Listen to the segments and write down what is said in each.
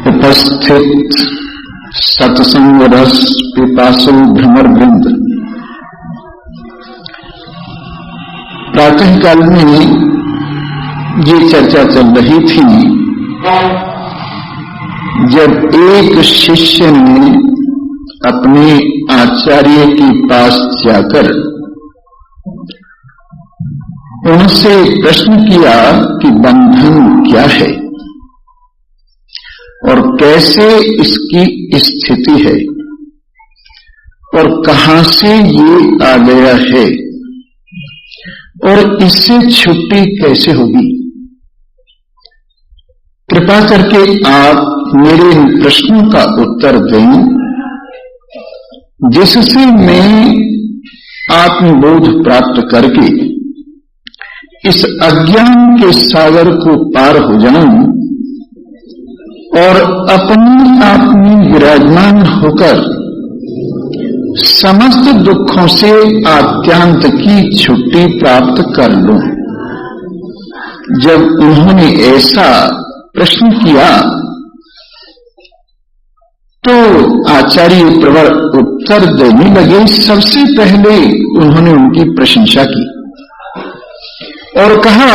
उपस्थित सत्संग रस पिपासु भ्रमर वृंद, प्रातः काल में ये चर्चा चल रही थी जब एक शिष्य ने अपने आचार्य के पास जाकर उनसे प्रश्न किया कि बंधन क्या है और कैसे इसकी स्थिति है और कहां से ये आ गया है और इससे छुट्टी कैसे होगी। कृपा करके आप मेरे इन प्रश्नों का उत्तर दें जिससे मैं आत्मबोध प्राप्त करके इस अज्ञान के सागर को पार हो जाऊं और अपने आप में विराजमान होकर समस्त दुखों से आत्यांत की छुट्टी प्राप्त कर लूं। जब उन्होंने ऐसा प्रश्न किया तो आचार्य प्रवर उत्तर देने लगे। सबसे पहले उन्होंने उनकी प्रशंसा की और कहा,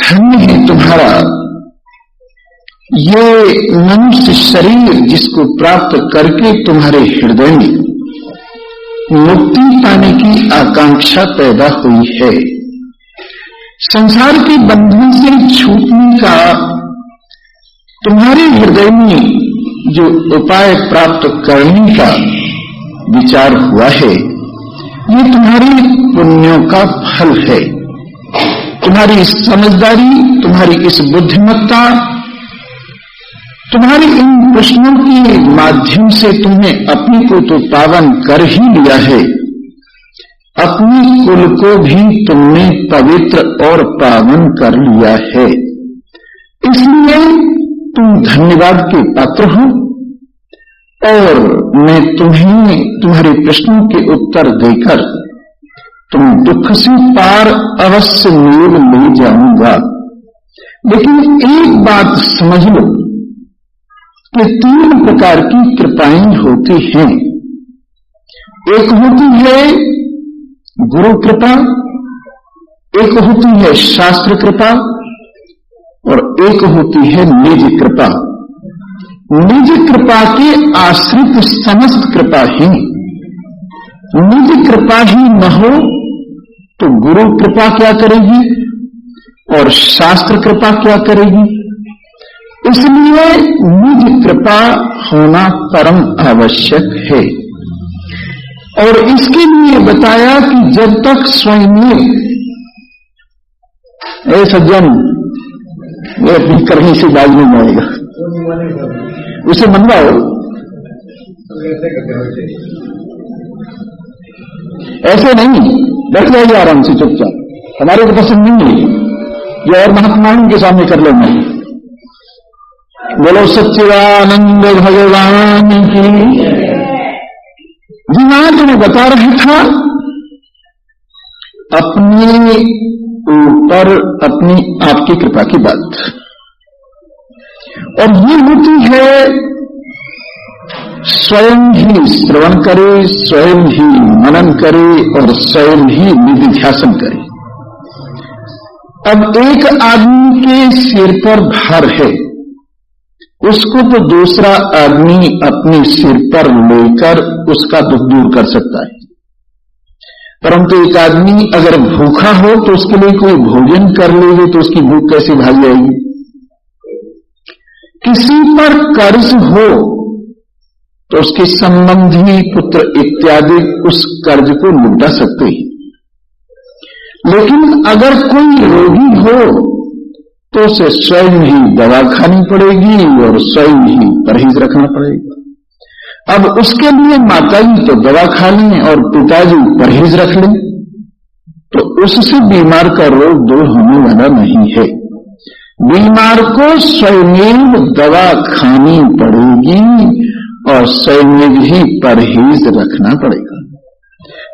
धन्य है तुम्हारा ये मनुष्य शरीर जिसको प्राप्त करके तुम्हारे हृदय में मुक्ति पाने की आकांक्षा पैदा हुई है। संसार के बंधन से छूटने का तुम्हारे हृदय में जो उपाय प्राप्त करने का विचार हुआ है, ये तुम्हारी पुण्यों का फल है। तुम्हारी इस समझदारी, तुम्हारी इस बुद्धिमत्ता, तुम्हारे इन प्रश्नों के माध्यम से तुमने अपने को तो पावन कर ही लिया है, अपने कुल को भी तुमने पवित्र और पावन कर लिया है। इसलिए तुम धन्यवाद के पात्र हो और मैं तुम्हें तुम्हारे प्रश्नों के उत्तर देकर तुम दुख से पार अवश्य मेल ले जाऊंगा। लेकिन एक बात समझ लो कि 3 प्रकार की कृपाएं होती हैं। एक होती है गुरु कृपा, एक होती है शास्त्र कृपा और एक होती है निज कृपा। निज कृपा के आश्रित समस्त कृपा ही। निज कृपा ही न हो तो गुरु कृपा क्या करेगी और शास्त्र कृपा क्या करेगी। इसलिए निज कृपा होना परम आवश्यक है। और इसके लिए बताया कि जब तक स्वयं में सज्जन वो अपनी करनी से बाज नहीं मारेगा, उसे मनवाओ। ऐसे नहीं, बैठ जाइए आराम से चुपचाप, हमारे को पसंद नहीं है ये, और महात्माओं के सामने कर लेना। बोलो सच्चिदानंद भगवान की। जी आज मैं बता रहा था अपने ऊपर अपनी आपकी कृपा की बात, और ये होती है स्वयं ही श्रवण करे, स्वयं ही मनन करे और स्वयं ही निधिध्यासन करे। अब एक आदमी के सिर पर भार है, उसको तो दूसरा आदमी अपने सिर पर लेकर उसका दुख दूर कर सकता है, परंतु एक आदमी अगर भूखा हो तो उसके लिए कोई भोजन कर लेगे तो उसकी भूख कैसे भाग जाएगी। किसी पर कर्ज हो तो उसके संबंधी पुत्र इत्यादि उस कर्ज को लुटा सकते हैं, लेकिन अगर कोई रोगी हो तो उसे स्वयं ही दवा खानी पड़ेगी और स्वयं ही परहेज रखना पड़ेगा। अब उसके लिए माताजी तो दवा खा लें और पिताजी परहेज रख लें तो उससे बीमार का रोग दूर होने वाला नहीं है। बीमार को स्वयं दवा खानी पड़ेगी और स्वयं ही परहेज रखना पड़ेगा,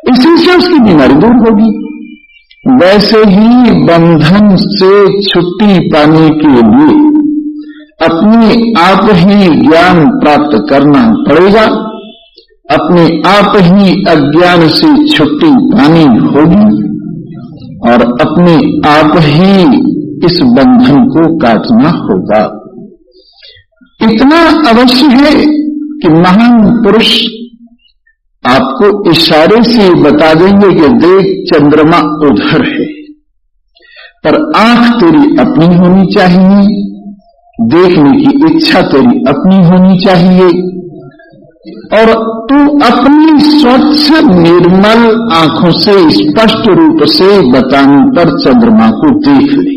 इसी से उसकी बीमारी दूर होगी। वैसे ही बंधन से छुट्टी पाने के लिए अपने आप ही ज्ञान प्राप्त करना पड़ेगा, अपने आप ही अज्ञान से छुट्टी पानी होगी और अपने आप ही इस बंधन को काटना होगा। इतना अवश्य है कि महान पुरुष आपको इशारे से बता देंगे कि देख चंद्रमा उधर है, पर आंख तेरी अपनी होनी चाहिए, देखने की इच्छा तेरी अपनी होनी चाहिए और तू अपनी स्वच्छ निर्मल आंखों से स्पष्ट रूप से बताने पर चंद्रमा को देख ले,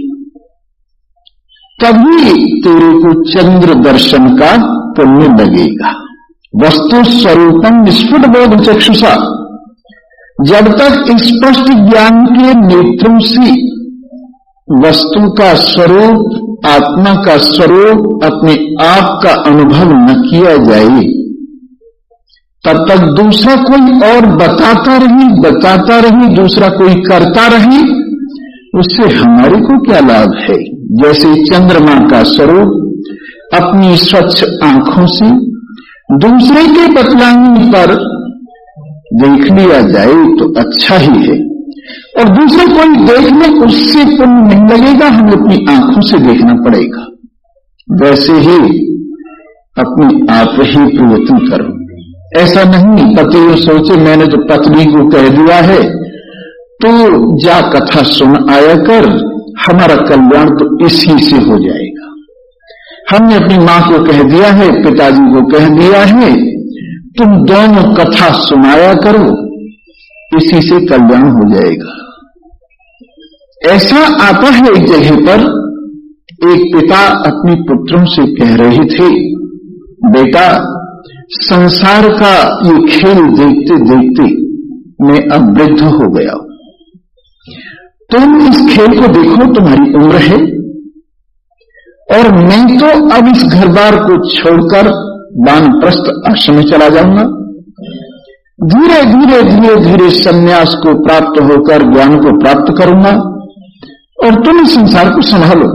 तभी तेरे को चंद्र दर्शन का पुण्य लगेगा। वस्तु स्वरूपम स्फुट बोध चक्षुषा, जब तक स्पष्ट ज्ञान के नेत्रों से वस्तु का स्वरूप, आत्मा का स्वरूप, अपने आप का अनुभव न किया जाए, तब तक दूसरा कोई और बताता रहे, दूसरा कोई करता रहे, उससे हमारे को क्या लाभ है। जैसे चंद्रमा का स्वरूप अपनी स्वच्छ आंखों से दूसरे के बतलाने पर देख लिया जाए तो अच्छा ही है, और दूसरे कोई देख ले उससे पुण्य नहीं लगेगा, हमें अपनी आंखों से देखना पड़ेगा। वैसे ही अपने आप ही प्रयत्न करो। ऐसा नहीं पति सोचे मैंने तो पत्नी को कह दिया है तो जा कथा सुन आया कर, हमारा कल्याण तो इसी से हो जाएगा। हमने अपनी मां को कह दिया है, पिताजी को कह दिया है, तुम दोनों कथा सुनाया करो, इसी से कल्याण हो जाएगा। ऐसा आता है एक जगह पर, एक पिता अपने पुत्रों से कह रहे थे, बेटा संसार का ये खेल देखते देखते मैं अब वृद्ध हो गया हूं, तुम इस खेल को देखो, तुम्हारी उम्र है, और मैं तो अब इस घर बार को छोड़कर वानप्रस्थ आश्रम में चला जाऊंगा, धीरे धीरे धीरे धीरे संन्यास को प्राप्त होकर ज्ञान को प्राप्त करूंगा और तुम इस संसार को संभालो।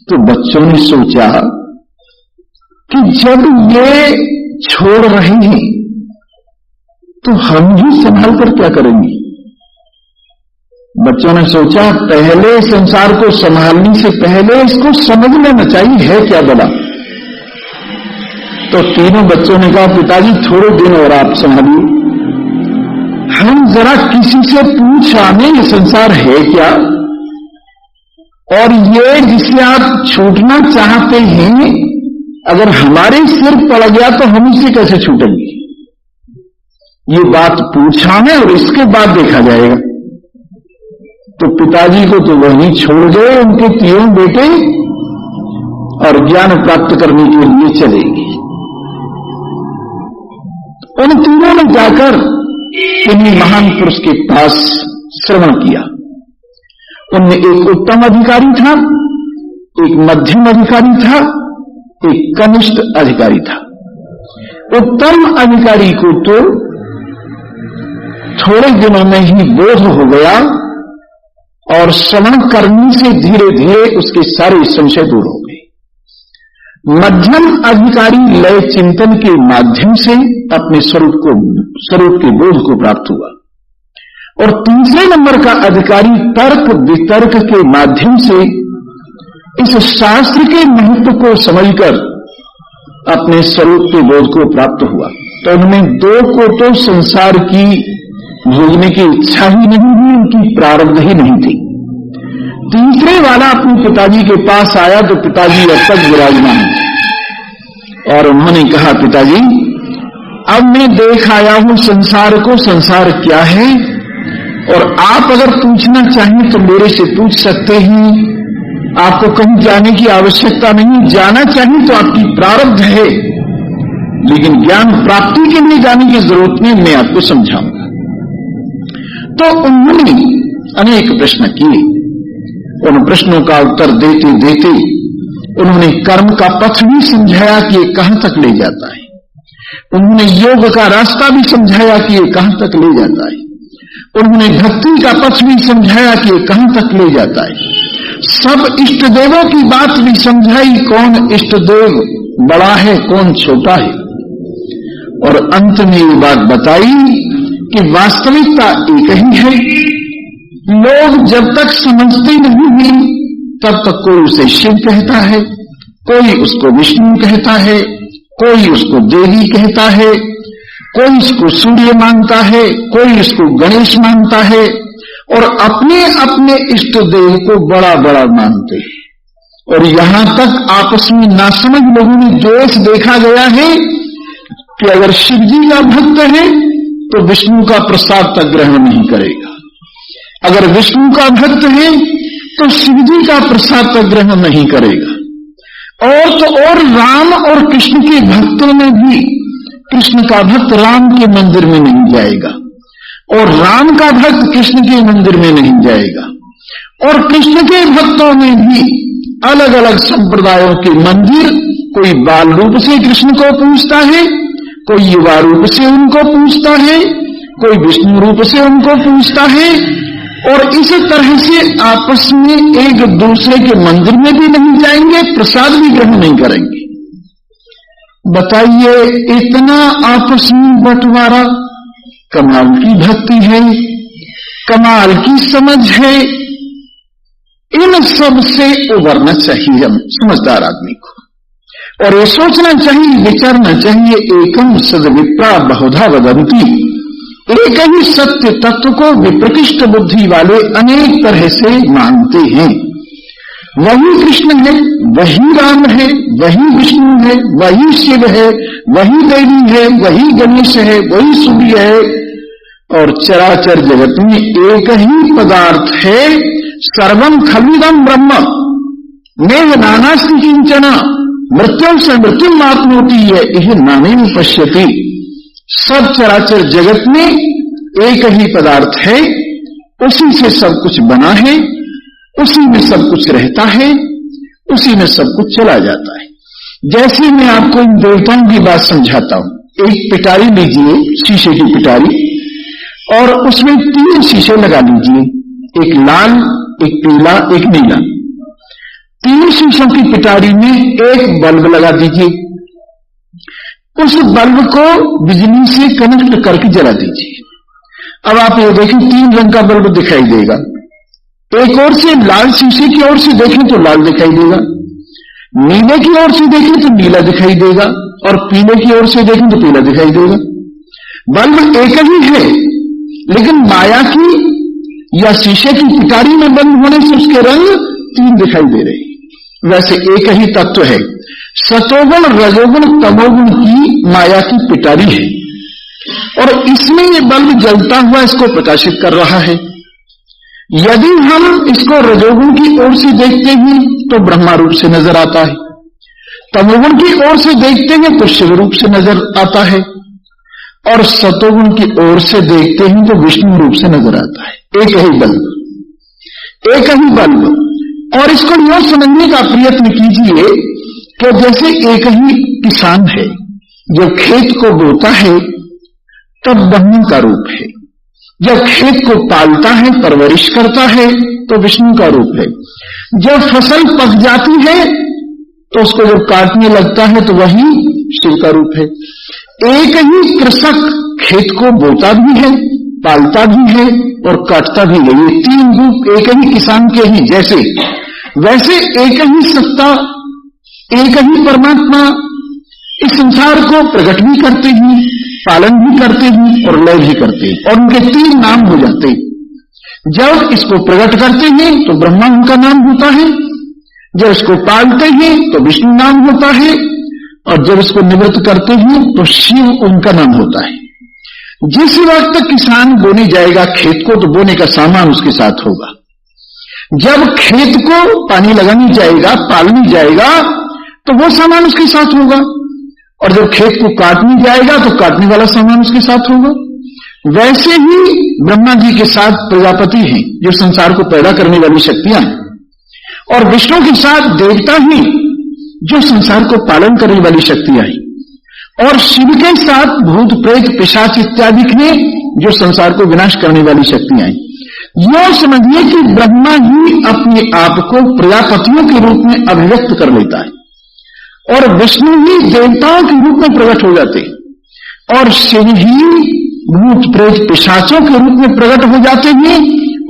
तो बच्चों ने सोचा कि जब ये छोड़ रहे हैं तो हम ही संभाल कर क्या करेंगे। बच्चों ने सोचा पहले संसार को संभालने से पहले इसको समझ लेना चाहिए है क्या बड़ा। तो तीनों बच्चों ने कहा पिताजी थोड़े दिन और आप संभालिए, हम जरा किसी से पूछ आने ये संसार है क्या, और ये जिसे आप छूटना चाहते हैं अगर हमारे सिर पड़ गया तो हम इससे कैसे छूटेंगे। ये बात पूछाने और इसके बाद देखा जाएगा। तो पिताजी को तो वहीं छोड़ गए उनके तीनों बेटे और ज्ञान प्राप्त करने के लिए चले गए। उन तीनों ने जाकर इन्हीं महान पुरुष के पास श्रवण किया। उनमें एक उत्तम अधिकारी था, एक मध्यम अधिकारी था, एक कनिष्ठ अधिकारी था। उत्तम अधिकारी को तो थोड़े दिनों में ही बोध हो गया और श्रवण करने से धीरे धीरे उसके सारे संशय दूर हो गए। मध्यम अधिकारी लय चिंतन के माध्यम से अपने स्वरूप के बोध को प्राप्त हुआ, और तीसरे नंबर का अधिकारी तर्क वितर्क के माध्यम से इस शास्त्र के महत्व को समझकर अपने स्वरूप के बोध को प्राप्त हुआ। तो उनमें दो को तो संसार की भोगने की इच्छा ही नहीं हुई, उनकी प्रारब्ध ही नहीं थी। तीसरे वाला अपने पिताजी के पास आया तो पिताजी अब तक विराजमान और उन्होंने कहा पिताजी अब मैं देख आया हूं संसार को, संसार क्या है, और आप अगर पूछना चाहें तो मेरे से पूछ सकते हैं, आपको कहीं जाने की आवश्यकता नहीं, जाना चाहिए तो आपकी प्रारब्ध है, लेकिन ज्ञान प्राप्ति के लिए जाने की जरूरत नहीं, मैं आपको समझाऊंगा। तो उन्होंने अनेक प्रश्न किए। उन प्रश्नों का उत्तर देते देते उन्होंने कर्म का पथ भी समझाया कि ये कहां तक ले जाता है, उन्होंने योग का रास्ता भी समझाया कि ये कहां तक ले जाता है, उन्होंने भक्ति का पथ भी समझाया कि ये कहां तक ले जाता है, सब इष्ट देवों की बात भी समझाई, कौन इष्ट देव बड़ा है कौन छोटा है, और अंत में ये बात बताई कि वास्तविकता एक ही है। लोग जब तक समझते नहीं हैं तब तक कोई उसे शिव कहता है, कोई उसको विष्णु कहता है, कोई उसको देवी कहता है, कोई इसको सूर्य मानता है, कोई इसको गणेश मानता है, और अपने अपने इष्ट देव को बड़ा बड़ा मानते हैं। और यहां तक आपस में नासमझ लोगों में द्वेष देखा गया है कि अगर शिव जी का भक्त है तो विष्णु का प्रसाद तक ग्रहण नहीं करेगा, अगर विष्णु का भक्त है तो शिव जी का प्रसाद तक ग्रहण नहीं करेगा। और तो और राम और कृष्ण के भक्तों में भी कृष्ण का भक्त राम के मंदिर में नहीं जाएगा, और राम का भक्त कृष्ण के मंदिर में नहीं जाएगा। और कृष्ण के भक्तों में भी अलग अलग संप्रदायों के मंदिर, कोई बाल रूप से कृष्ण को पूजता है, कोई युवा रूप से उनको पूजता है, कोई विष्णु रूप से उनको पूजता है, और इस तरह से आपस में एक दूसरे के मंदिर में भी नहीं जाएंगे, प्रसाद भी ग्रहण नहीं करेंगे। बताइए, इतना आपस में बंटवारा, कमाल की भक्ति है, कमाल की समझ है। इन सब से उबरना चाहिए हम समझदार आदमी को, और ये सोचना चाहिए, विचारना चाहिए, एकम सद्विप्रा बहुधा वदंती, एक ही सत्य तत्व को विप्रकृष्ट बुद्धि वाले अनेक तरह से मानते हैं। वही कृष्ण है, वही राम है, वही विष्णु है, वही शिव है, वही देवी है, वही गणेश है, वही सूर्य है, और चराचर जगत में एक ही पदार्थ है, सर्वम खलुदम ब्रह्म नेह नानास्ति किंचन मृत्यु से मृत्यु मापनोती है यह नाने में पश्यति। सब चराचर जगत में एक ही पदार्थ है, उसी से सब कुछ बना है, उसी में सब कुछ रहता है, उसी में सब कुछ चला जाता है। जैसे मैं आपको इन देवताओं की बात समझाता हूं, एक पिटारी लीजिए, शीशे की पिटारी, और उसमें 3 शीशे लगा लीजिए, एक लाल, एक पीला, एक नीला। 3 शीशों की पिटारी में एक बल्ब लगा दीजिए, उस बल्ब को बिजली से कनेक्ट करके जला दीजिए। अब आप ये देखें, 3 रंग का बल्ब दिखाई देगा। एक ओर से लाल शीशे की ओर से देखें तो लाल दिखाई देगा, नीले की ओर से देखें तो नीला दिखाई देगा, और पीले की ओर से देखें तो पीला दिखाई देगा। बल्ब एक ही है, लेकिन माया की या शीशे की पिटारी में बंद होने से उसके रंग 3 दिखाई दे रहे। वैसे एक ही तत्व है, सतोगुण रजोगुण तमोगुण की माया की पिटारी है, और इसमें ये बल्ब जलता हुआ इसको प्रकाशित कर रहा है। यदि हम इसको रजोगुण की ओर से देखते हैं तो ब्रह्मा रूप से नजर आता है, तमोगुण की ओर से देखते हैं तो शिव रूप से नजर आता है, और सतोगुण की ओर से देखते हैं तो विष्णु रूप से नजर आता है। एक ही बल्ब, एक ही बल्ब। और इसको यह समझने का प्रयत्न कीजिए कि जैसे एक ही किसान है, जब खेत को बोता है तब ब्रह्मा का रूप है, जब खेत को पालता है, परवरिश करता है, तो विष्णु का रूप है, जब फसल पक जाती है तो उसको जब काटने लगता है तो वही शिव का रूप है। एक ही कृषक खेत को बोता भी है, पालता भी है और काटता भी है। ये 3 रूप एक ही किसान के ही जैसे, वैसे एक ही सत्ता, एक ही परमात्मा इस संसार को प्रकट भी करते हैं, पालन भी करते हैं और लय भी करते हैं, और उनके 3 नाम हो जाते हैं। जब इसको प्रकट करते हैं तो ब्रह्मा उनका नाम होता है, जब इसको पालते हैं तो विष्णु नाम होता है, और जब इसको निवृत्त करते हैं तो शिव उनका नाम होता है। जिस वक्त किसान बोने जाएगा खेत को तो बोने का सामान उसके साथ होगा, जब खेत को पानी लगाने जाएगा, पालने जाएगा तो वो सामान उसके साथ होगा, और जब खेत को काटने जाएगा तो काटने वाला सामान उसके साथ होगा। वैसे ही ब्रह्मा जी के साथ प्रजापति हैं जो संसार को पैदा करने वाली शक्तियां हैं, और विष्णु के साथ देवता ही जो संसार को पालन करने वाली शक्तियां हैं, और शिव के साथ भूत प्रेत पिशाच इत्यादि ने जो संसार को विनाश करने वाली शक्तियां हैं। यो समझिए कि ब्रह्मा ही अपने आप को प्रजापतियों के रूप में अभिव्यक्त कर लेता है और विष्णु ही देवताओं के रूप में प्रकट हो जाते हैं और शिव ही भूत प्रेत पिशाचों के रूप में प्रकट हो जाते हैं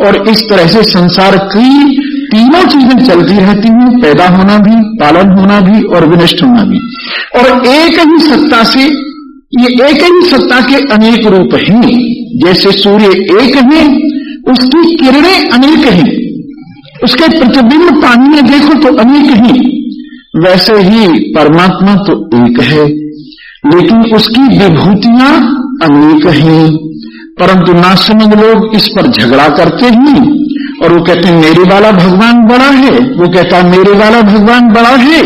और इस तरह से संसार की तीनों चीजें चलती रहती हैं, पैदा होना भी, पालन होना भी और विनष्ट होना भी। और एक ही सत्ता से, ये एक ही सत्ता के अनेक रूप हैं। जैसे सूर्य एक है, उसकी किरणें अनेक हैं, उसके प्रतिबिंब पानी में देखो तो अनेक ही, वैसे ही परमात्मा तो एक है लेकिन उसकी विभूतियां अनेक हैं। परंतु नासमझ लोग इस पर झगड़ा करते हैं और वो कहते हैं मेरे वाला भगवान बड़ा है, वो कहता है मेरे वाला भगवान बड़ा है,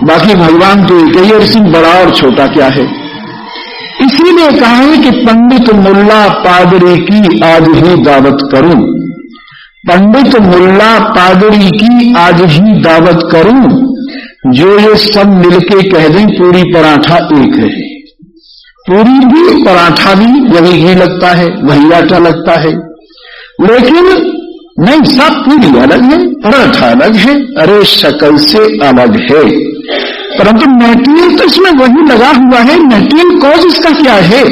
बाकी भगवान तो एक ही, और सिर्फ बड़ा और छोटा क्या है। इसीलिए कहा है कि पंडित मुल्ला पादरी की आज ही दावत करूं, पंडित मुल्ला पादरी की आज ही दावत करूं, जो ये सब मिलके कह दें पूरी पराठा एक है। पूरी भी पराठा भी वही घी लगता है, वही आटा लगता है, लेकिन नहीं, सब पूरी अलग है, पराठा अलग है, अरे शक्ल से अलग है, परंतु मेटीरियल तो इसमें वही लगा हुआ है। मेटीरियल कॉज इसका क्या है?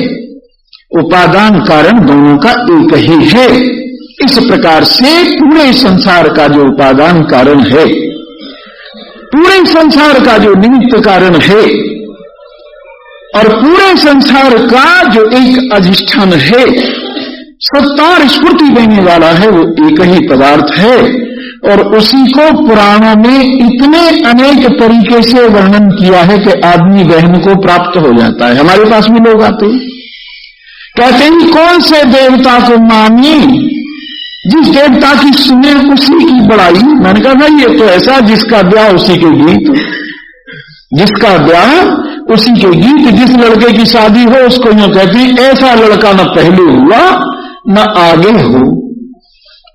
उपादान कारण दोनों का एक ही है। इस प्रकार से पूरे संसार का जो उपादान कारण है, पूरे संसार का जो निमित्त कारण है और पूरे संसार का जो एक अधिष्ठान है, सत्ता और स्फूर्ति देने वाला है, वो एक ही पदार्थ है। और उसी को पुराणों में इतने अनेक तरीके से वर्णन किया है कि आदमी बहन को प्राप्त हो जाता है। हमारे पास भी लोग आते हैं, कहते हैं कौन से देवता को मानी, जिस देवता की सुने उसी की बड़ाई। मैंने कहा भाई ये तो ऐसा जिसका ब्याह उसी के गीत, जिसका ब्याह उसी के गीत, जिस लड़के की शादी हो उसको यूं कहते हैं ऐसा लड़का न पहले हुआ न आगे हो,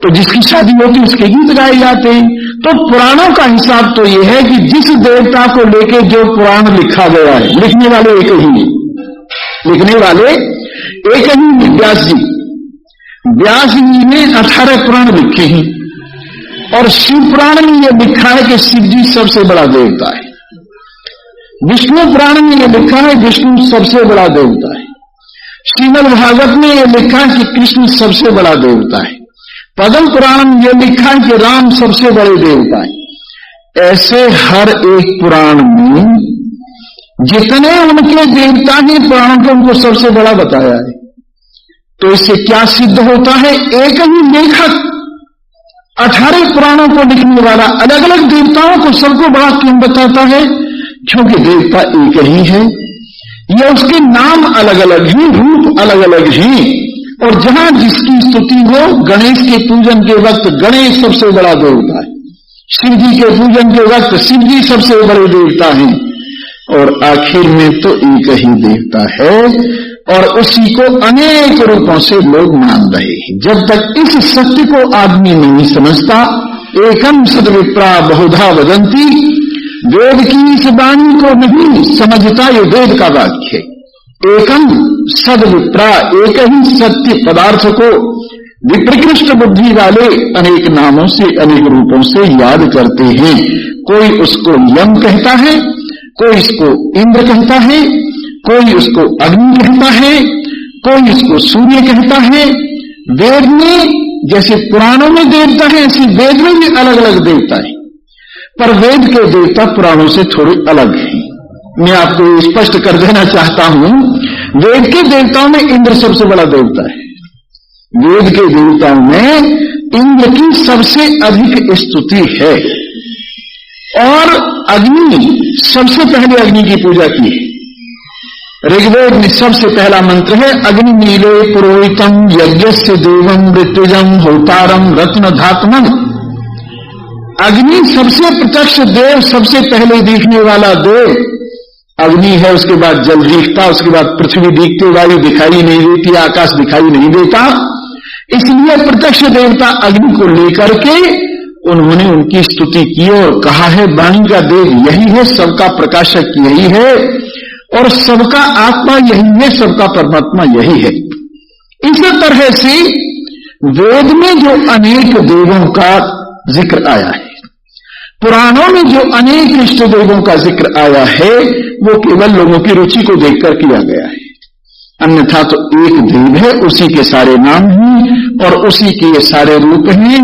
तो जिसकी शादी होती उसके गीत गाए जाते हैं। तो पुराणों का हिसाब तो यह है कि जिस देवता को लेके जो पुराण लिखा गया है, लिखने वाले एक ही, लिखने वाले एक ही व्यास जी। व्यास जी ने 18 पुराण लिखे हैं और शिव पुराण में यह लिखा है कि शिव जी सबसे बड़ा देवता है। विष्णु पुराण में यह लिखा है विष्णु सबसे बड़ा देवता है। श्रीमद् भागवत में यह लिखा है कि कृष्ण सबसे बड़ा देवता है। पद्म पुराण में यह लिखा है कि राम सबसे बड़े देवता है। ऐसे हर एक पुराण में जितने उनके देवता हैं पुराणों को उनको सबसे बड़ा बताया है। तो इससे क्या सिद्ध होता है? एक ही लेखक 18 पुराणों को लिखने वाला अलग अलग देवताओं को सबको बड़ा क्यों बताता है? क्योंकि देवता एक ही है, ये उसके नाम अलग अलग हैं, रूप अलग अलग हैं। और जहां जिसकी स्तुति हो, गणेश के पूजन के वक्त गणेश सबसे बड़ा देवता है, शिव जी के पूजन के वक्त शिव जी सबसे बड़े देवता हैं, और आखिर में तो एक ही देवता है और उसी को अनेक रूपों से लोग मान रहे हैं। जब तक इस सत्य को आदमी नहीं समझता, एकम सद्विप्रा बहुधा वदंती, वेद की इस वाणी को नहीं समझता, ये वेद का वाक्य है। एकम सद्विप्रा, एक ही सत्य पदार्थ को विप्रकृष्ट बुद्धि वाले अनेक नामों से अनेक रूपों से याद करते हैं। कोई उसको यम कहता है, कोई इसको इंद्र कहता है, कोई उसको अग्नि कहता है, कोई इसको सूर्य कहता है। वेद में जैसे पुराणों में देवता है, ऐसे वेद में भी अलग अलग देवता है, पर वेद के देवता पुराणों से थोड़े अलग हैं। मैं आपको स्पष्ट कर देना चाहता हूं, वेद के देवताओं में इंद्र सबसे बड़ा देवता है। वेद के देवताओं में इंद्र की सबसे अधिक स्तुति है और अग्नि सबसे पहले अग्नि की पूजा की है। ऋग्वेद में सबसे पहला मंत्र है अग्नि नीले पुरोहितम यज्ञस्य देवम ऋतुजम होतारम रत्न धात्मन। अग्नि सबसे प्रत्यक्ष देव, सबसे पहले दिखने वाला देव अग्नि है। उसके बाद जल दिखता, उसके बाद पृथ्वी दिखती, वायु दिखाई नहीं देती, आकाश दिखाई नहीं देता। इसलिए प्रत्यक्ष देवता अग्नि को लेकर के उन्होंने उनकी स्तुति की और कहा है वाणी का देव यही है, सबका प्रकाशक यही है और सबका आत्मा यही है, सबका परमात्मा यही है। इस तरह से वेद में जो अनेक देवों का जिक्र आया है, पुराणों में जो अनेक इष्ट देवों का जिक्र आया है, वो केवल लोगों की रुचि को देखकर किया गया है। अन्यथा तो एक देव है, उसी के सारे नाम हैं और उसी के ये सारे रूप हैं,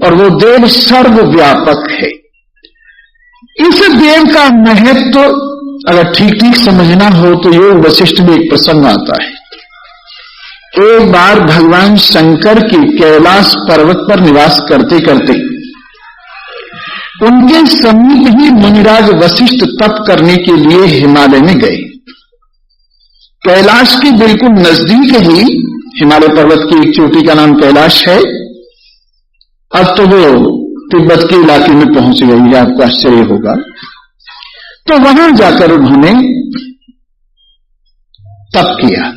और वो देव सर्वव्यापक है। इस देव का महत्व अगर ठीक ठीक समझना हो तो योग वशिष्ठ में एक प्रसंग आता है। एक बार भगवान शंकर के कैलाश पर्वत पर निवास करते करते उनके समीप ही मुनिराज वशिष्ठ तप करने के लिए हिमालय में गए। कैलाश के बिल्कुल नजदीक ही हिमालय पर्वत की एक चोटी का नाम कैलाश है। अब तो वो तिब्बत के इलाके में पहुंच गई है, आपको आश्चर्य होगा। तो वहां जाकर उन्होंने तप किया।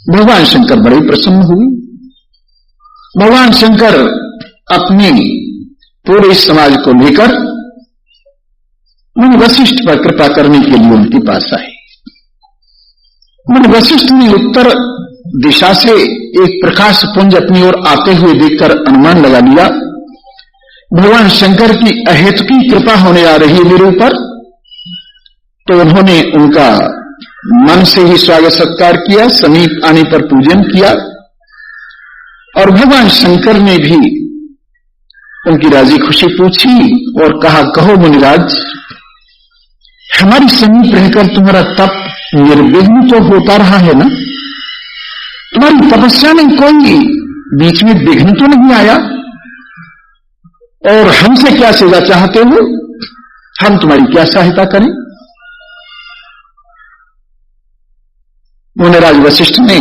भगवान शंकर बड़े प्रसन्न हुए। भगवान शंकर अपने पूरे समाज को लेकर मुनि वशिष्ठ पर कृपा करने के लिए उनके पास आए। मुनि वशिष्ठ ने उत्तर दिशा से एक प्रकाश पुंज अपनी ओर आते हुए देखकर अनुमान लगा लिया, भगवान शंकर की अहेतुकी कृपा होने आ रही है मेरे ऊपर। तो उन्होंने उनका मन से ही स्वागत सत्कार किया, समीप आने पर पूजन किया, और भगवान शंकर ने भी उनकी राजी खुशी पूछी और कहा, कहो मुनिराज, हमारी समीप रहकर तुम्हारा तप निर्विघ्न तो होता रहा है ना? तुम्हारी तपस्या में कोई बीच में विघ्न तो नहीं आया? और हमसे क्या सेवा चाहते हो? हम तुम्हारी क्या सहायता करें? मुनिराज वशिष्ठ ने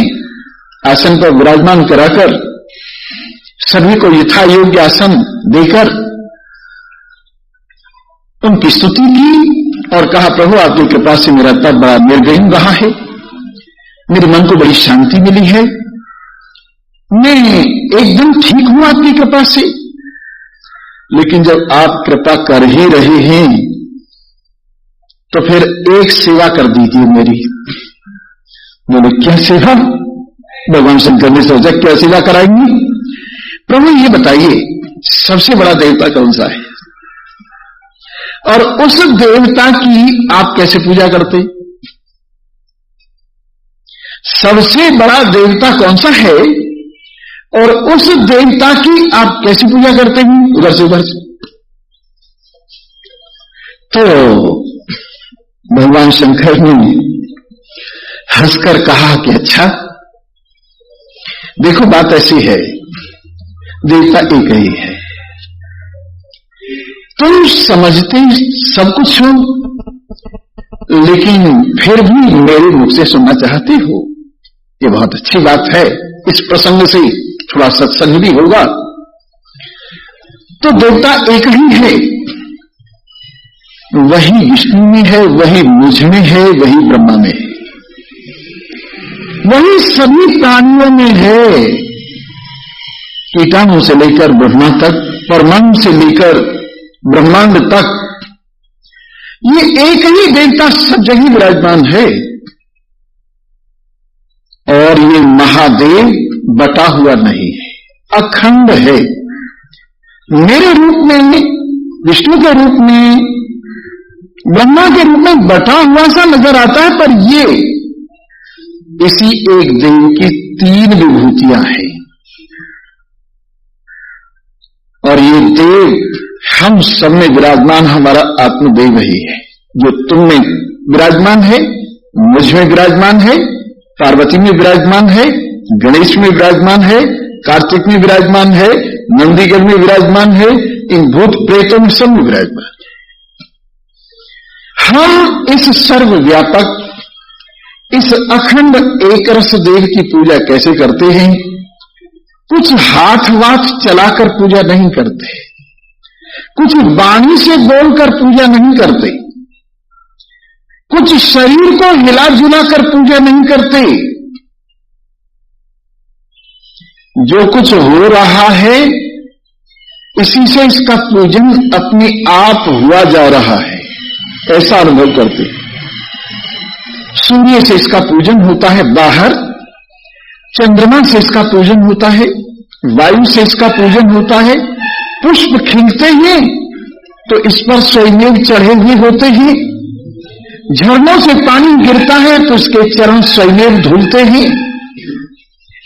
आसन पर विराजमान कराकर सभी को यथा योग्य आसन देकर उनकी स्तुति की और कहा, प्रभु आपकी कृपा से मेरा तप बड़ा निर्विघ्न रहा है, मेरे मन को बड़ी शांति मिली है, मैं एकदम ठीक हूं आपकी कृपा से। लेकिन जब आप कृपा कर ही रहे हैं तो फिर एक सेवा कर दीजिए मेरी। बोले, क्या सेवा? भगवान शंकर ने सोचा, क्या सेवा कराएंगे? प्रभु ये बताइए, सबसे बड़ा देवता कौन सा है और उस देवता की आप कैसे पूजा करते? सबसे बड़ा देवता कौन सा है और उस देवता की आप कैसे पूजा करते हैं? उधर से उधर से। तो भगवान शंकर ने हंसकर कहा कि अच्छा, देखो बात ऐसी है, देवता एक ही है, तुम समझते सब कुछ हो लेकिन फिर भी मेरे मुख से सुनना चाहते हो, ये बहुत अच्छी बात है। इस प्रसंग से थोड़ा सत्संग भी होगा। तो देवता एक ही है, वही विष्णु में है, वही मुझ में है, वही ब्रह्मा में है, वही सभी प्राणियों में है, कीटाणु से लेकर ब्रह्मा तक, परमाणु से लेकर ब्रह्मांड तक, ये एक ही देवता सब जगह विराजमान है। और ये महादेव बटा हुआ नहीं है, अखंड है। मेरे रूप में, विष्णु के रूप में, ब्रह्मा के रूप में बटा हुआ सा नजर आता है, पर ये इसी एक देव की तीन विभूतियां हैं। और ये देव हम सब में विराजमान, हमारा आत्मदेव ही है, जो तुम में विराजमान है, मुझ में विराजमान है, पार्वती में विराजमान है, गणेश में विराजमान है, कार्तिक में विराजमान है, नंदीगढ़ में विराजमान है, इन भूत प्रेतों में सब में विराजमान है। हम इस सर्वव्यापक, इस अखंड एक रस देव की पूजा कैसे करते हैं? कुछ हाथ वाथ चलाकर पूजा नहीं करते, कुछ वाणी से बोलकर पूजा नहीं करते, कुछ शरीर को हिला जुला कर पूजा नहीं करते। जो कुछ हो रहा है इसी से इसका पूजन अपने आप हुआ जा रहा है, ऐसा अनुभव करते। सूर्य से इसका पूजन होता है बाहर, चंद्रमा से इसका पूजन होता है, वायु से इसका पूजन होता है। पुष्प खिलते हैं तो इस पर स्वयं चढ़े हुए होते हैं। झरनों से पानी गिरता है तो इसके चरण स्वयं धुलते हैं।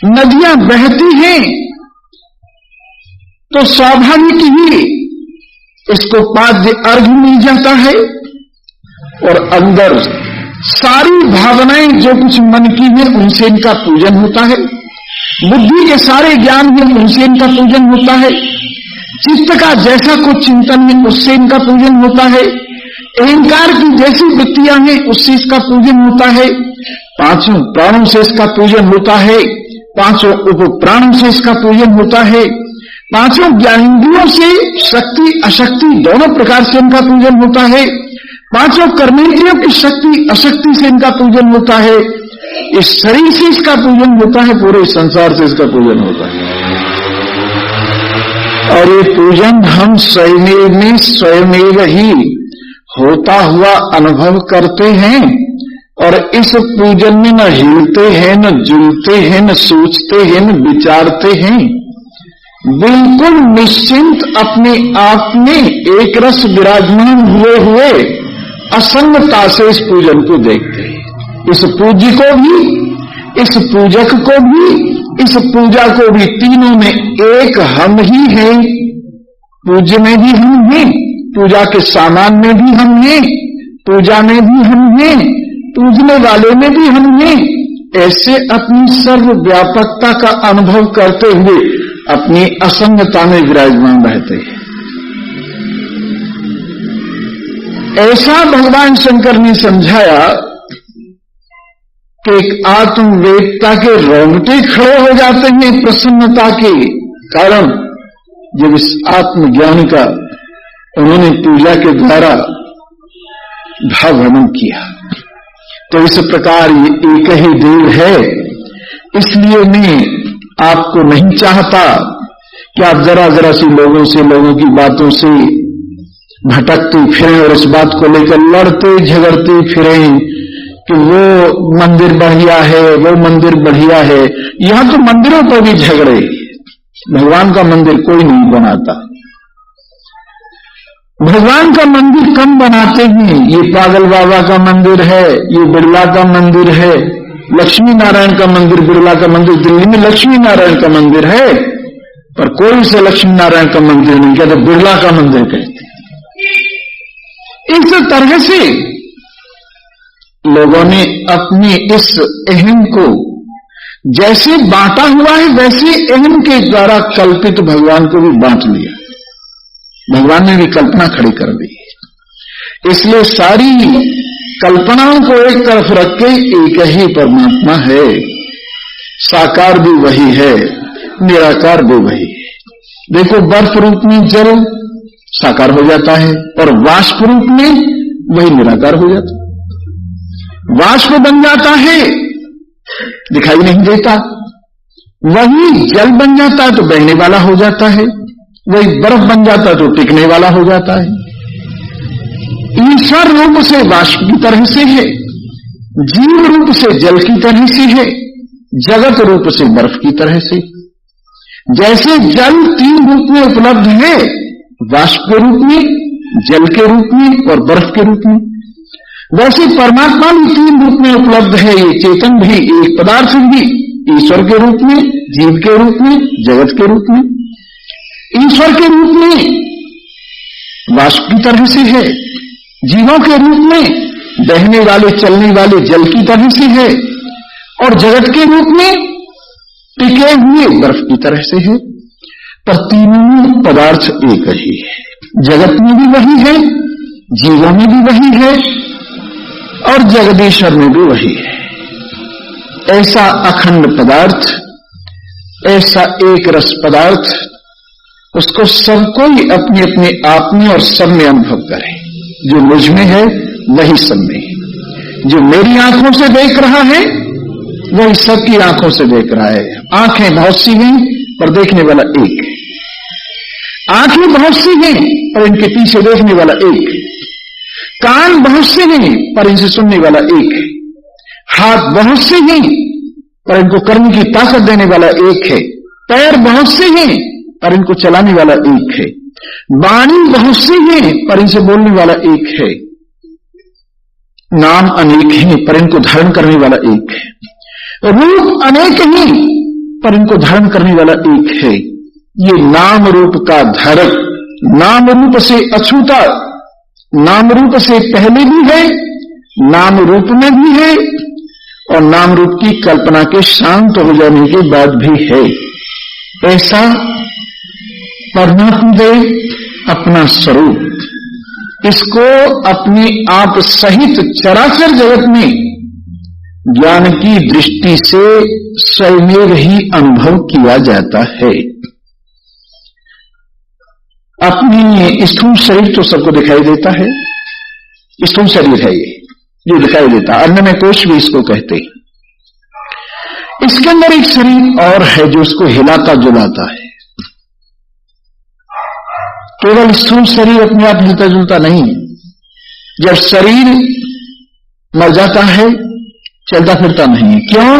नदियां बहती हैं तो स्वाभाविक ही इसको पाद्य अर्घ्य मिल जाता है। और अंदर सारी भावनाएं जो कुछ मन की है उनसे इनका पूजन होता है। बुद्धि के सारे ज्ञान है उनसे इनका पूजन होता है। चित्त का जैसा कुछ चिंतन है उससे इनका पूजन होता है। अहंकार की जैसी वृत्तियां हैं उससे इसका पूजन होता है। पांचों प्राणों से इसका पूजन होता है। पांचों उप प्राणों से इसका पूजन होता है। पांचों ज्ञानेंद्रियों से शक्ति अशक्ति दोनों प्रकार से इनका पूजन होता है। पांचों कर्मेंद्रियों की शक्ति अशक्ति से इनका पूजन होता है। इस शरीर से इसका पूजन होता है, पूरे संसार से इसका पूजन होता है। और ये पूजन हम स्वयं ही होता हुआ अनुभव करते हैं। और इस पूजन में न हिलते हैं, न जुलते हैं, न सोचते हैं, न विचारते हैं। बिल्कुल निश्चिंत अपने आप में एक रस विराजमान हुए असंगता से इस पूजन को देखते हैं। इस पूज्य को भी, इस पूजक को भी, इस पूजा को भी, तीनों में एक हम ही हैं। पूज्य में भी हम हैं, पूजा के सामान में भी हम हैं, पूजा में भी हम हैं, पूजने वाले में भी हम हैं। ऐसे अपनी सर्वव्यापकता का अनुभव करते हुए अपनी असंगता में विराजमान रहते हैं। ऐसा भगवान शंकर ने समझाया कि एक आत्मवेदता के रोंगटे खड़े हो जाते हैं प्रसन्नता के कारण जब इस आत्मज्ञान का उन्होंने पूजा के द्वारा भाव भ्रमण किया। तो इस प्रकार ये एक ही देव है। इसलिए मैं आपको नहीं चाहता कि आप जरा जरा सी लोगों की बातों से भटकते फिरें और इस बात को लेकर लड़ते झगड़ते फिरें कि वो मंदिर बढ़िया है, वो मंदिर बढ़िया है। यहां तो मंदिरों पर भी झगड़े। भगवान का मंदिर कोई नहीं बनाता। भगवान का मंदिर कम बनाते हैं। ये पागल बाबा का मंदिर है, ये बिरला का मंदिर है, लक्ष्मी नारायण का मंदिर, बिरला का मंदिर। दिल्ली में लक्ष्मी नारायण का मंदिर है पर कोई उसे लक्ष्मी नारायण का मंदिर नहीं कहते, बिरला का मंदिर कहते। इस तरह से लोगों ने अपने इस अहम को जैसे बांटा हुआ है वैसे अहम के द्वारा कल्पित भगवान को भी बांट लिया। भगवान ने भी कल्पना खड़ी कर दी। इसलिए सारी कल्पनाओं को एक तरफ रख के एक ही परमात्मा है। साकार भी वही है, निराकार भी वही है। देखो बर्फ रूप में जल साकार हो जाता है और वाष्प रूप में वही निराकार हो जाता है। वाष्प बन जाता है, दिखाई नहीं देता। वही जल बन जाता है तो बहने वाला हो जाता है। वही बर्फ बन जाता है तो टिकने वाला हो जाता है। ईश्वर रूप से वाष्प की तरह से है, जीव रूप से जल की तरह से है, जगत रूप से बर्फ की तरह से। जैसे जल तीन रूप में उपलब्ध है, वाष्प के रूप में, जल के रूप में और बर्फ के रूप में, वैसे परमात्मा भी तीन रूप में उपलब्ध है। ये चेतन भी, एक पदार्थ भी, ईश्वर के रूप में, जीव के रूप में, जगत के रूप में। ईश्वर के रूप में वाष्प की तरह से है, जीवों के रूप में बहने वाले चलने वाले जल की तरह से है और जगत के रूप में टिके हुए बर्फ की तरह से है। पर तीनों पदार्थ एक ही है। जगत में भी वही है, जीवों में भी वही है और जगदीश्वर में भी वही है। ऐसा अखंड पदार्थ, ऐसा एक रस पदार्थ, उसको सबको ही अपने अपने आप में और सब में अनुभव करे। जो मुझ में है वही सब में है। जो मेरी आंखों से देख रहा है वही सबकी आंखों से देख रहा है। आंखें बहुत सी हैं पर देखने वाला एक है। आंखें बहुत सी हैं पर इनके पीछे देखने वाला एक है। कान बहुत से हैं पर इनसे सुनने वाला एक है। हाथ बहुत से हैं पर इनको करने की ताकत देने वाला एक है। पैर बहुत से हैं पर इनको चलाने वाला एक है, वाणी बहुत सी है पर इनसे बोलने वाला एक है, नाम अनेक हैं पर इनको धारण करने वाला एक है, रूप अनेक हैं पर इनको धारण करने वाला एक है। ये नाम रूप का धारक, नाम रूप से अछूता, नाम रूप से पहले भी है, नाम रूप में भी है और नाम रूप की कल्पना के शांत हो जाने के बाद भी है। ऐसा परमात्मा दे अपना स्वरूप, इसको अपने आप सहित चराचर जगत में ज्ञान की दृष्टि से स्वयं ही अनुभव किया जाता है। अपनी स्थूल शरीर तो सबको दिखाई देता है, स्थूल शरीर है ये दिखाई देता, अन्नमय कोश भी इसको कहते हैं। इसके अंदर एक शरीर और है जो उसको हिलाता जुलाता है। केवल स्थूल शरीर अपने आप हिलता जुलता नहीं, जब शरीर मर जाता है चलता फिरता नहीं है। क्यों?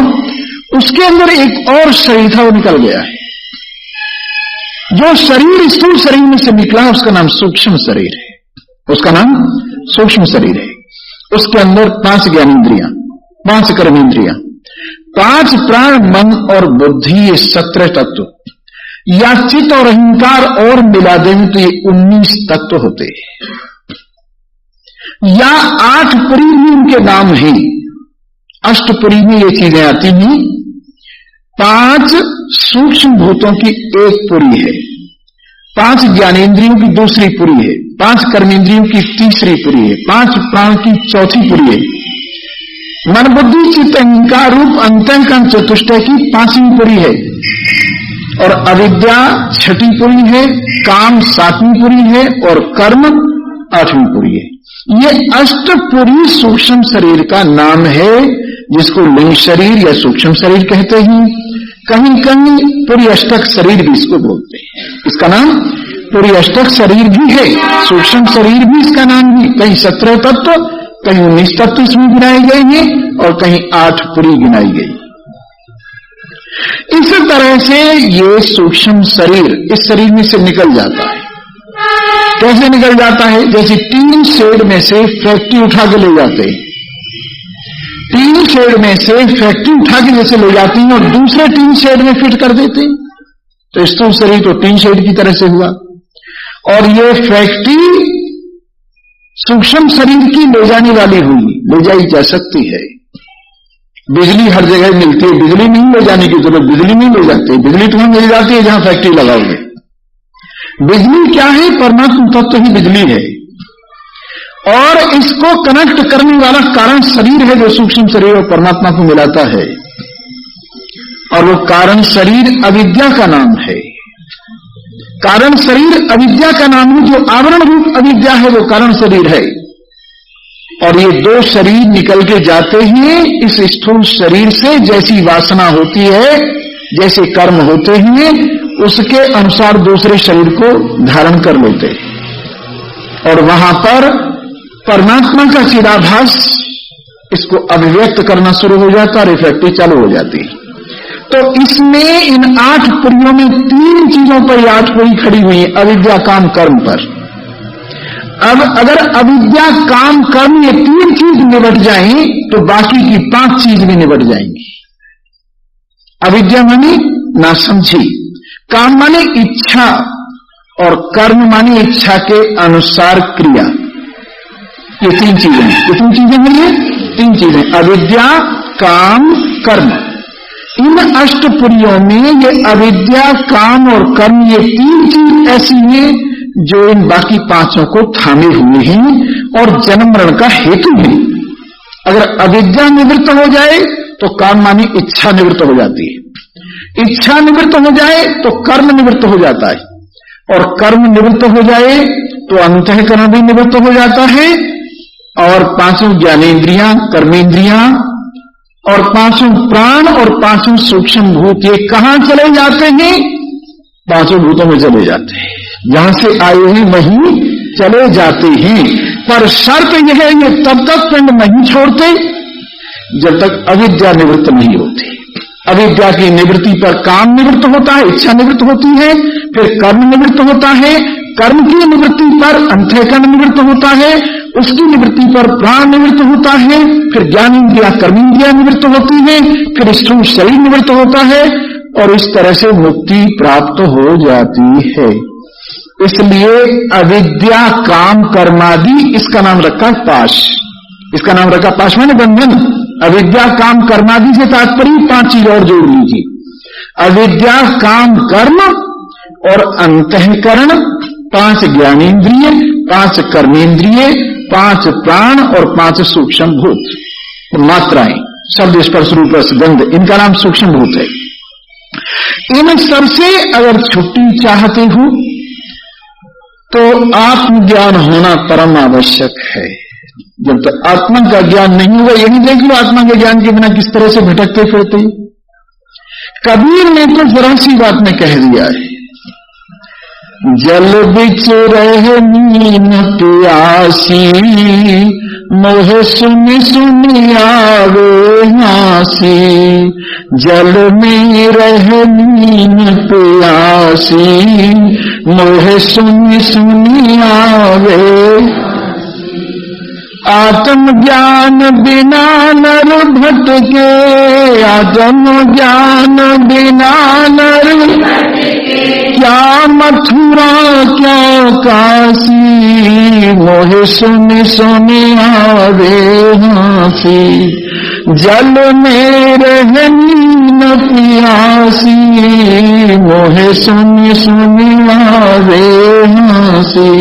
उसके अंदर एक और शरीर था, वो निकल गया है। जो शरीर स्थूल शरीर में से निकला उसका नाम सूक्ष्म शरीर है, उसका नाम सूक्ष्म शरीर है। उसके अंदर 5 ज्ञानेंद्रियां, 5 कर्मेंद्रियां, 5 प्राण, मन और बुद्धि, ये 17 तत्व, या चित्त और अहंकार और मिला दें तो ये 19 तत्व होते हैं। या 8 पुरी भी उनके नाम हैं, अष्टपुरी में ये चीजें आती हैं। 5 सूक्ष्म भूतों की एक पुरी है, 5 ज्ञानेंद्रियों की दूसरी पुरी है, 5 कर्मेंद्रियों की तीसरी पुरी है, 5 प्राण की चौथी पुरी है, मन बुद्धि चित्त अहंकार रूप अंतःकरण चतुष्टय की 5वीं पुरी है, और अविद्या 6ठी पुरी है, काम 7वीं पुरी है और कर्म 8वीं पुरी है। ये अष्टपुरी सूक्ष्म शरीर का नाम है, जिसको लिंग शरीर या सूक्ष्म शरीर कहते हैं। कहीं कहीं पुरी अष्टक शरीर भी इसको बोलते हैं, इसका नाम पुरी अष्टक शरीर भी है, सूक्ष्म शरीर भी इसका नाम भी। कहीं 17 तत्व, कहीं 19 तत्व इसमें गिनाए गए हैं और कहीं 8 पुरी गिनाई गई। इस तरह से ये सूक्ष्म शरीर इस शरीर में से निकल जाता है। कैसे निकल जाता है? जैसे टीन शेड में से फैक्ट्री उठा के ले जाते हैं, टीन शेड में से फैक्ट्री उठा के जैसे ले जाती हैं और दूसरे टीन शेड में फिट कर देते हैं, तो स्थूल शरीर तो टीन शेड की तरह से हुआ। और ये फैक्ट्री सूक्ष्म शरीर की ले जाने वाली हुई, ले जाई जा सकती है। बिजली हर जगह मिलती है, बिजली नहीं ले जाने की जरूरत, बिजली नहीं ले जाते, बिजली तुम्हें मिल जाती है जहां फैक्ट्री लगाओगे। बिजली क्या है? परमात्मा तत्व ही बिजली है, और इसको कनेक्ट करने वाला कारण शरीर है, जो सूक्ष्म शरीर और परमात्मा को मिलाता है, और वो कारण शरीर अविद्या का नाम है। कारण शरीर अविद्या का नाम है, जो आवरण रूप अविद्या है वो कारण शरीर है। और ये 2 शरीर निकल के जाते हैं इस स्थूल शरीर से। जैसी वासना होती है, जैसे कर्म होते हैं, उसके अनुसार दूसरे शरीर को धारण कर लेते हैं, और वहां पर परमात्मा का चिदाभास इसको अभिव्यक्त करना शुरू हो जाता है, रिफ्लेक्टिव चालू हो जाती है। तो इसमें इन 8 पुरियों में 3 चीजों पर 8 पुरी खड़ी हुई है, अविद्या काम कर्म पर। अब अगर अविद्या काम कर्म ये 3 चीज निबट जाएं तो बाकी की 5 चीज भी निबट जाएंगी। अविद्या माने नासमझी, काम माने इच्छा, और कर्म माने इच्छा के अनुसार क्रिया। ये 3 चीजें, कितनी चीजें हैं? 3 चीजें, अविद्या काम कर्म। इन अष्टपुरियों में ये अविद्या काम और कर्म, ये 3 चीज ऐसी हैं जो इन बाकी 5 को थामे हुए हैं और जन्म मरण का हेतु है। अगर अविद्या निवृत्त हो जाए तो काम मानी इच्छा निवृत्त हो जाती है, इच्छा निवृत्त हो जाए तो कर्म निवृत्त हो जाता है, और कर्म निवृत्त हो जाए तो अंतःकरण भी निवृत्त हो जाता है, और 5 ज्ञानेंद्रियां, कर्मेंद्रियां और 5 प्राण और 5 सूक्ष्म भूत, ये कहां चले जाते हैं? 5 भूतों में चले जाते हैं, जहां से आए हैं वहीं चले जाते हैं। पर शर्त यह है, ये तब तक पिंड नहीं छोड़ते जब तक अविद्या निवृत्त नहीं होती। अविद्या की निवृत्ति पर काम निवृत्त होता है, इच्छा निवृत्त होती है, फिर कर्म निवृत्त होता है, कर्म की निवृत्ति पर अंतःकरण निवृत्त होता है, उसकी निवृत्ति पर प्राण निवृत्त होता है, फिर ज्ञानेंद्रिया कर्मेंद्रिया निवृत्त होती है, फिर स्थूल शरीर निवृत्त होता है, और इस तरह से मुक्ति प्राप्त हो जाती है। इसलिए अविद्या काम कर्मादि, इसका नाम रखा पाश, इसका नाम रखा पाश माने बंधन। अविद्या काम कर्मादि से तात्पर्य 5 चीज और जोड़ लीजिए, अविद्या काम कर्म और अंतःकरण, 5 ज्ञानेन्द्रिय, 5 कर्मेंद्रिय, 5 प्राण और 5 सूक्ष्म भूत मात्राएं, शब्द स्पर्श रूप रस गंध, इनका नाम सूक्ष्म भूत है। इन सबसे अगर छुट्टी चाहते हो तो आत्मज्ञान होना परम आवश्यक है। जब तक आत्मा का ज्ञान नहीं होगा, यही देख लो आत्मा के ज्ञान के बिना किस तरह से भटकते फिरते। कबीर ने तो जरा सी बात में कह दिया है, जल बिच रहे नीन प्यासी, मोह सुन सुन आवे हासी, जल में रह नीन प्यासी, मोह सुन सुन आवे, आत्मज्ञान बिना नर भटके, आत्मज्ञान बिना नर क्या मथुरा क्या काशी, मोह सुन सुन आवे हासी, जल में रहनी न प्यासी, मोह सुन सुन आवे हासी,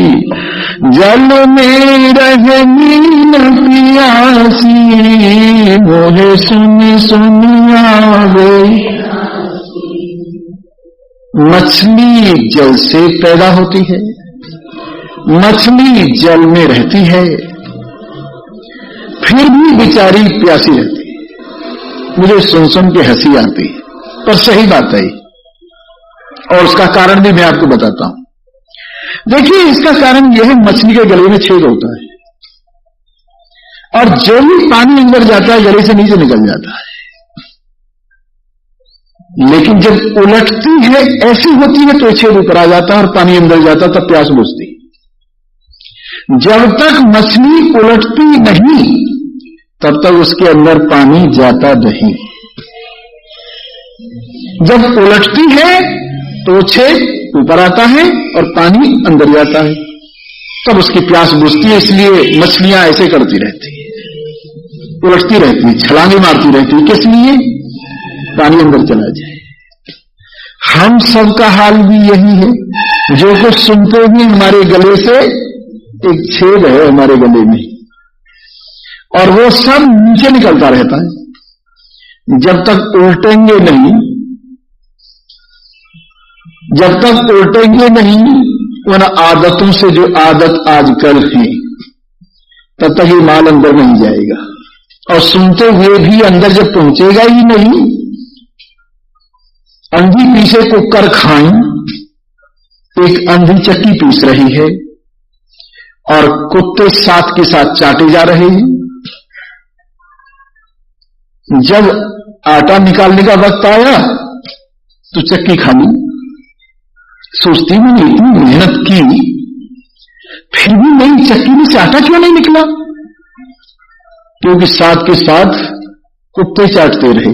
जल में रहनी न प्यासी, मोह सुन सुन आवे। मछली जल से पैदा होती है, मछली जल में रहती है, फिर भी बेचारी प्यासी रहती है। मुझे सुन के हंसी आती है, पर सही बात है, और उसका कारण भी मैं आपको बताता हूं। देखिए, इसका कारण यह है, मछली के गले में छेद होता है, और जो भी पानी अंदर जाता है गले से नीचे निकल जाता है। लेकिन जब उलटती है, ऐसी होती है, तो छेद ऊपर आ जाता है और पानी अंदर जाता, तब प्यास बुझती। जब तक मछली उलटती नहीं, तब तक उसके अंदर पानी जाता नहीं। जब उलटती है तो छेद ऊपर आता है और पानी अंदर जाता है, तब उसकी प्यास बुझती है। इसलिए मछलियां ऐसे करती रहती है, उलटती रहती है, छलांगे मारती रहती है। किस लिए? पानी अंदर चला जाए। हम सबका हाल भी यही है। जो कुछ सुनते भी हमारे गले से एक छेद है हमारे गले में, और वो सब नीचे निकलता रहता है। जब तक उल्टेंगे नहीं, जब तक उल्टेंगे नहीं उन आदतों से जो आदत आजकल है, तब तक ये माल अंदर नहीं जाएगा। और सुनते हुए भी अंदर जब पहुंचेगा ही नहीं, अंधी पीसे को कर खाई, एक अंधी चक्की पीस रही है और कुत्ते साथ के साथ चाटे जा रहे हैं। जब आटा निकालने का वक्त आया तो चक्की खाली, सोचती मैंने इतनी मेहनत की, फिर भी मेरी चक्की में से आटा क्यों नहीं निकला? क्योंकि साथ के साथ कुत्ते चाटते रहे।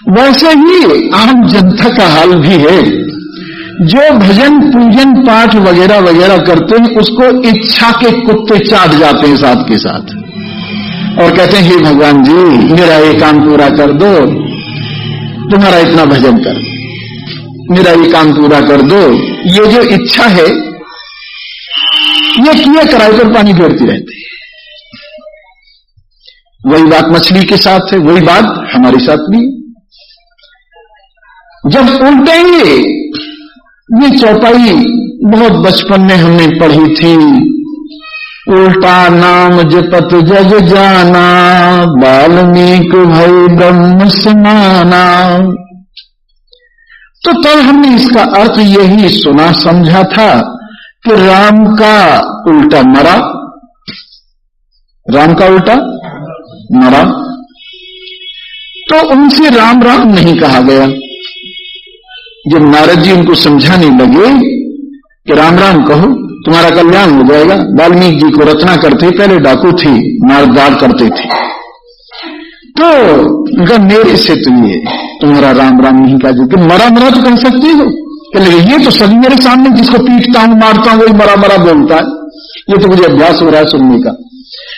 वैसे ही आम जनता का हाल भी है। जो भजन पूजन पाठ वगैरह वगैरह करते हैं, उसको इच्छा के कुत्ते चाट जाते हैं साथ के साथ, और कहते हैं हे भगवान जी, मेरा ये काम पूरा कर दो, तुम्हारा इतना भजन कर, मेरा ये काम पूरा कर दो। ये जो इच्छा है, ये किए कराए पर पानी फेरती रहती है। वही बात मछली के साथ है, वही बात हमारे साथ भी। जब उल्टेंगे, ये चौपाई बहुत बचपन में हमने पढ़ी थी, उल्टा नाम जपत जग जाना, वाल्मीकि भई ब्रह्म समाना। तो तब हमने इसका अर्थ यही सुना समझा था कि राम का उल्टा मरा, राम का उल्टा मरा। तो उनसे राम राम नहीं कहा गया। जब नारद जी उनको समझाने लगे कि राम राम कहो तुम्हारा कल्याण हो जाएगा, वाल्मीकि जी को रचना करते, पहले डाकू थे, मारदार करते थे, तो उनका मेरे से तो ये तुम्हारा राम राम नहीं कहा जो कि मरा मरा तो कह सकते हो, ये तो सभी मेरे सामने जिसको पीटता हूं मारता हूं वही मरा मरा बोलता है, ये तो मुझे अभ्यास हो रहा है सुनने का,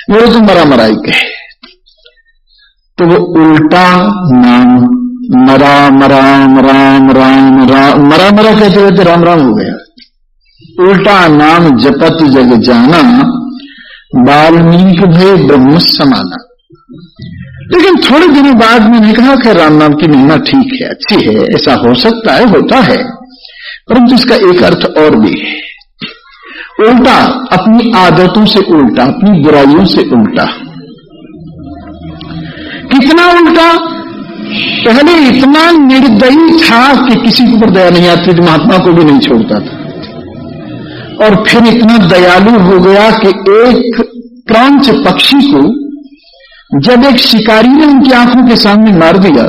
मेरे तो मरा मरा ही कहे। तो वो उल्टा नाम मरा राम राम राम राम मरा मरा कहते कहते राम राम हो गया। उल्टा नाम जपत जग जाना, वाल्मीकि भय ब्रह्म समाना। लेकिन थोड़े दिनों बाद मैंने कहा कि राम नाम की महिमा ठीक है, अच्छी है, ऐसा हो सकता है, होता है, परंतु इसका एक अर्थ और भी है। उल्टा अपनी आदतों से उल्टा, अपनी बुराइयों से उल्टा। कितना उल्टा? पहले इतना निर्दयी था कि किसी के ऊपर दया नहीं आती थी, महात्मा को भी नहीं छोड़ता था, और फिर इतना दयालु हो गया कि एक क्रौंच पक्षी को जब एक शिकारी ने उनकी आंखों के सामने मार दिया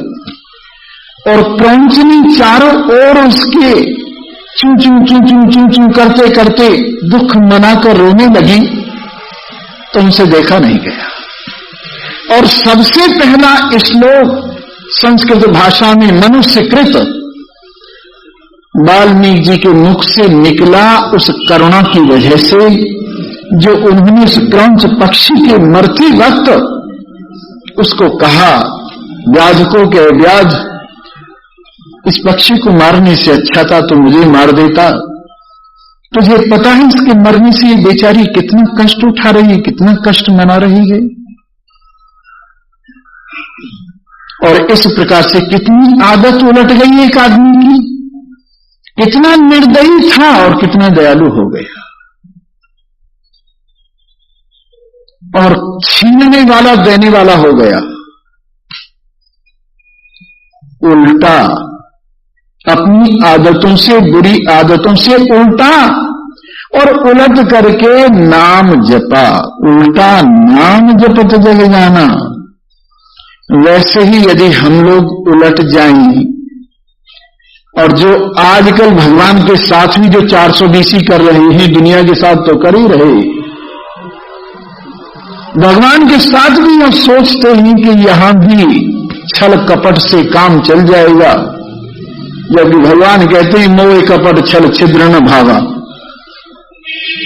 और क्रौंच ने चारों ओर उसके चू चू चू चू चू चू करते करते दुख मनाकर रोने लगी, तो उनसे देखा नहीं गया। और सबसे पहला श्लोक संस्कृत भाषा में मनुष्यकृत वाल्मीकि जी के मुख से निकला उस करुणा की वजह से, जो उन्होंने उस क्रौंच पक्षी के मरते वक्त उसको कहा, व्याध को कि व्याध, इस पक्षी को मारने से अच्छा था तो मुझे मार देता, तुझे पता है इसके मरने से ये बेचारी कितना कष्ट उठा रही है, कितना कष्ट मना रही है। और इस प्रकार से कितनी आदत उलट गई एक आदमी की, कितना निर्दयी था और कितना दयालु हो गया। और छीनने वाला देने वाला हो गया। उल्टा अपनी आदतों से, बुरी आदतों से उल्टा और उलट करके नाम जपा। उल्टा नाम जपत जग जाना। वैसे ही यदि हम लोग उलट जाएं, और जो आजकल भगवान के साथ भी जो 420 कर रहे हैं, दुनिया के साथ तो कर ही रहे, भगवान के साथ भी हम सोचते हैं कि यहां भी छल कपट से काम चल जाएगा, जबकि भगवान कहते हैं मोह कपट छल छिद्र न भावा।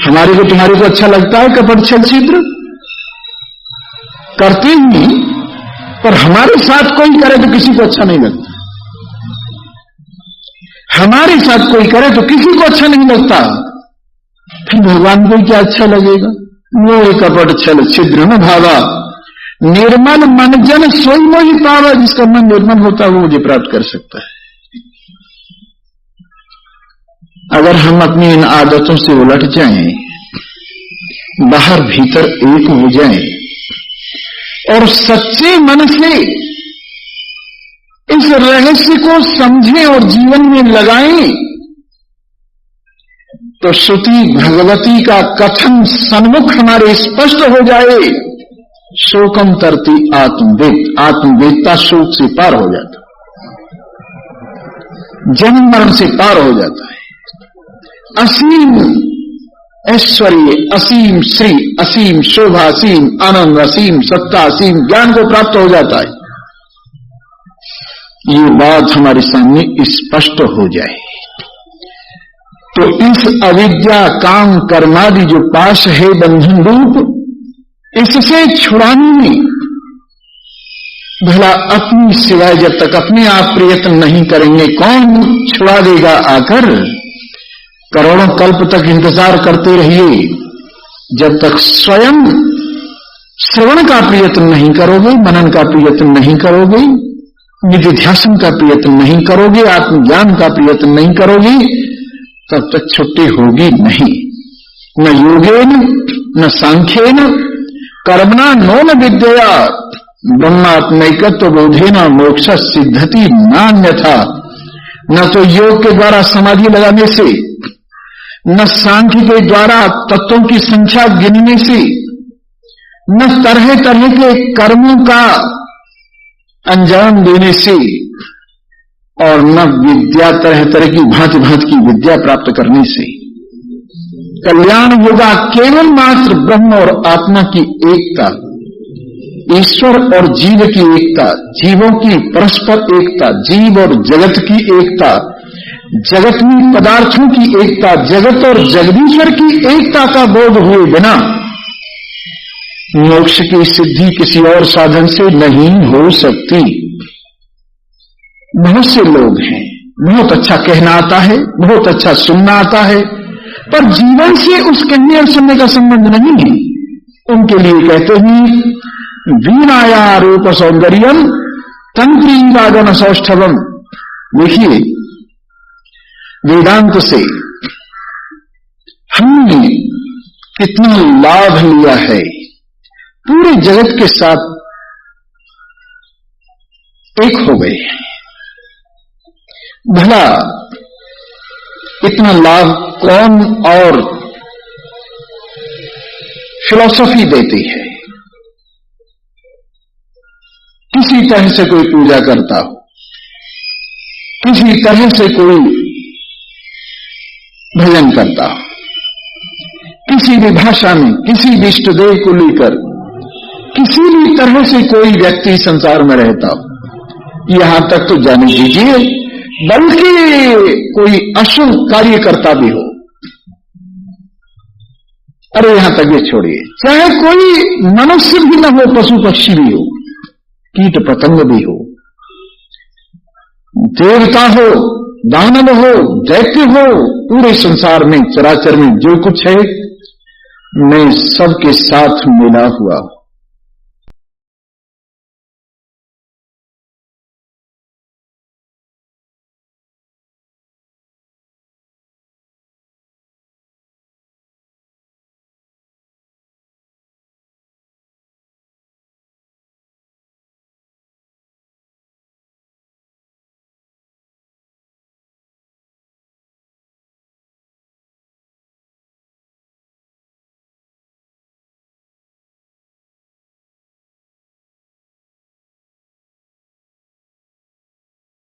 हमारे को तुम्हारे को अच्छा लगता है कपट छल छिद्र? करते ही, पर हमारे साथ कोई करे तो किसी को अच्छा नहीं लगता। हमारे साथ कोई करे तो किसी को अच्छा नहीं लगता, फिर भगवान को क्या अच्छा लगेगा? मोह कपट छल छिद्र न भावा, निर्मल मन जन सोई मोहि पावा। जिसका मन निर्मल होता है वो मुझे प्राप्त कर सकता है। अगर हम अपनी इन आदतों से उलट जाएं, बाहर भीतर एक हो जाएं और सच्चे मन से इस रहस्य को समझें और जीवन में लगाएं, तो श्रुति भगवती का कथन सन्मुख हमारे स्पष्ट हो जाए। शोकम तरती आत्मवेद, आत्मवेदता शोक से पार हो जाता, जन्म मरण से पार हो जाता है। असीम ऐश्वर्य, असीम श्री, असीम शोभा, असीम आनंद, असीम सत्ता, असीम ज्ञान को प्राप्त हो जाता है। ये बात हमारे सामने स्पष्ट हो जाए तो इस अविद्या काम कर्मादि जो पाश है बंधन रूप, इससे छुड़ाने में भला अपनी सिवाय जब तक अपने आप प्रयत्न नहीं करेंगे, कौन छुड़ा देगा आकर? करोड़ों कल्प तक इंतजार करते रहिए, जब तक स्वयं श्रवण का प्रयत्न नहीं करोगे, मनन का प्रयत्न नहीं करोगे, निधिध्यासन का प्रयत्न नहीं करोगे, आत्मज्ञान का प्रयत्न नहीं करोगे, तब तक छुट्टी होगी नहीं। न योगेन न सांख्येन कर्मणा नो न विद्या ब्रह्मात्मैकत्व बोधेन मोक्ष सिद्धति नान्यथा। न तो योग के द्वारा समाधि लगाने से, न सांख्य के द्वारा तत्वों की संख्या गिनने से, न तरह तरह के कर्मों का अंजाम देने से और न विद्या तरह तरह की भांति भांति की विद्या प्राप्त करने से। कल्याण होगा केवल मात्र ब्रह्म और आत्मा की एकता, ईश्वर और जीव की एकता, जीवों की परस्पर एकता, जीव और जगत की एकता, जगत में पदार्थों की एकता, जगत और जगदीश्वर की एकता का बोध हुए बिना मोक्ष की सिद्धि किसी और साधन से नहीं हो सकती। बहुत से लोग हैं, बहुत अच्छा कहना आता है, बहुत अच्छा सुनना आता है, पर जीवन से उस कहने और सुनने का संबंध नहीं है। उनके लिए कहते हैं वीणाया रूप सौंदर्यम तंत्री रागन सौष्ठवम। देखिए, वेदांत से हमने कितना लाभ लिया है, पूरे जगत के साथ एक हो गए। भला इतना लाभ कौन और फिलॉसफी देती है? किसी तरह से कोई पूजा करता हो, किसी तरह से कोई भजन करता हो, किसी भी भाषा में, किसी भी इष्ट देव को लेकर किसी भी तरह से कोई व्यक्ति संसार में रहता हो, यहां तक तो जाने दीजिए बल्कि कोई अशुभ कार्य करता भी हो, अरे यहां तक ये छोड़िए, चाहे कोई मनुष्य भी न हो, पशु पक्षी भी हो, कीट पतंग भी हो, देवता हो, दानव हो, दैत्य हो, पूरे संसार में चराचर में जो कुछ है मैं सबके साथ मिला हुआ हूं।